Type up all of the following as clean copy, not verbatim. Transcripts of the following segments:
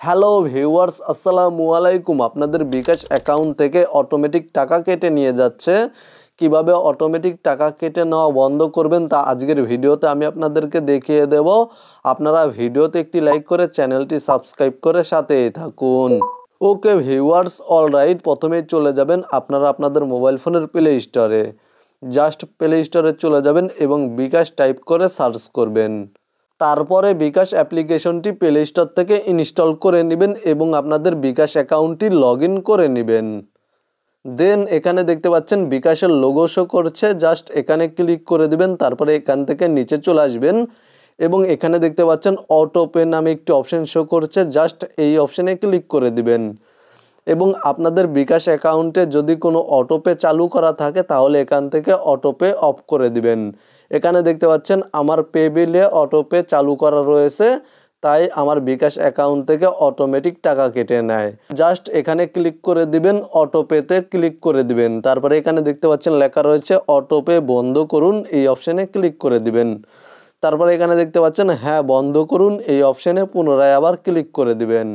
Hello viewers, আসসালামু আলাইকুম। আপনাদের বিকাশ অ্যাকাউন্ট থেকে অটোমেটিক টাকা কেটে নিয়ে যাচ্ছে। কিভাবে অটোমেটিক টাকা কেটে নেওয়া বন্ধ করবেন তা আজকের ভিডিওতে আমি আপনাদেরকে দেখিয়ে দেব। আপনারা ভিডিওতে একটি লাইক করে চ্যানেলটি সাবস্ক্রাইব করে সাথেই থাকুন। ওকে ভিউয়ার্স, অলরাইট, প্রথমেই চলে যাবেন আপনারা আপনাদের মোবাইল ফোনের প্লে স্টোরে। জাস্ট প্লে স্টোরে চলে যাবেন এবং বিকাশ টাইপ করে সার্চ করবেন। তারপরে বিকাশ অ্যাপ্লিকেশনটি প্লে স্টোর থেকে ইনস্টল করে নেবেন এবং আপনাদের বিকাশ অ্যাকাউন্টটি লগ ইন করে নেবেন। দেন এখানে দেখতে পাচ্ছেন বিকাশের লোগো শো করছে, জাস্ট এখানে ক্লিক করে দিবেন। তারপরে এখান থেকে নিচে চলে আসবেন এবং এখানে দেখতে পাচ্ছেন অটো পে নামে একটি অপশন শো করছে, জাস্ট এই অপশানে ক্লিক করে দিবেন। এবং আপনাদের বিকাশ অ্যাকাউন্টে যদি কোনো অটোপে চালু করা থাকে তাহলে এখান থেকে অটোপে অফ করে দিবেন। এখানে দেখতে পাচ্ছেন আমার পে বিলে অটোপে চালু করা রয়েছে, তাই আমার বিকাশ অ্যাকাউন্ট থেকে অটোমেটিক টাকা কেটে নেয়। জাস্ট এখানে ক্লিক করে দিবেন, অটোপেতে ক্লিক করে দিবেন। তারপরে এখানে দেখতে পাচ্ছেন লেখা রয়েছে অটোপে বন্ধ করুন, এই অপশানে ক্লিক করে দিবেন। তারপরে এখানে দেখতে পাচ্ছেন হ্যাঁ বন্ধ করুন, এই অপশানে পুনরায় আবার ক্লিক করে দিবেন।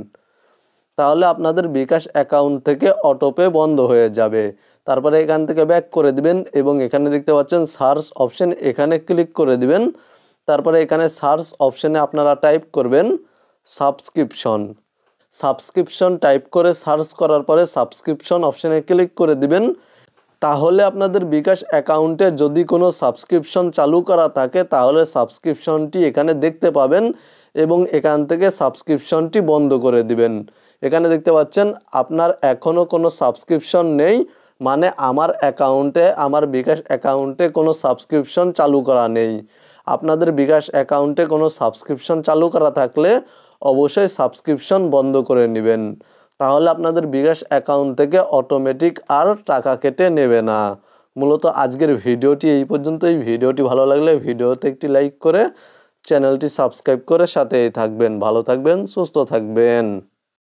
তাহলে আপনাদের বিকাশ অ্যাকাউন্ট থেকে অটোপে বন্ধ হয়ে যাবে। তারপরে এখান থেকে ব্যাক করে দিবেন এবং এখানে দেখতে পাচ্ছেন সার্চ অপশন, এখানে ক্লিক করে দিবেন। তারপরে এখানে সার্চ অপশানে আপনারা টাইপ করবেন সাবস্ক্রিপশন। সাবস্ক্রিপশন টাইপ করে সার্চ করার পরে সাবস্ক্রিপশন অপশানে ক্লিক করে দিবেন। তাহলে আপনাদের বিকাশ অ্যাকাউন্টে যদি কোনো সাবস্ক্রিপশন চালু করা থাকে তাহলে সাবস্ক্রিপশনটি এখানে দেখতে পাবেন এবং এখান থেকে সাবস্ক্রিপশনটি বন্ধ করে দিবেন। এখানে দেখতে পাচ্ছেন আপনার এখনও কোনো সাবস্ক্রিপশন নেই, মানে আমার অ্যাকাউন্টে, আমার বিকাশ অ্যাকাউন্টে কোনো সাবস্ক্রিপশন চালু করা নেই। আপনাদের বিকাশ অ্যাকাউন্টে কোনো সাবস্ক্রিপশন চালু করা থাকলে অবশ্যই সাবস্ক্রিপশন বন্ধ করে নেবেন। তাহলে আপনাদের বিকাশ অ্যাকাউন্ট থেকে অটোমেটিক আর টাকা কেটে নেবে না। মূলত আজকের ভিডিওটি এই পর্যন্তই। ভিডিওটি ভালো লাগলে ভিডিওতে একটি লাইক করে চ্যানেলটি সাবস্ক্রাইব করে সাথেই থাকবেন। ভালো থাকবেন, সুস্থ থাকবেন।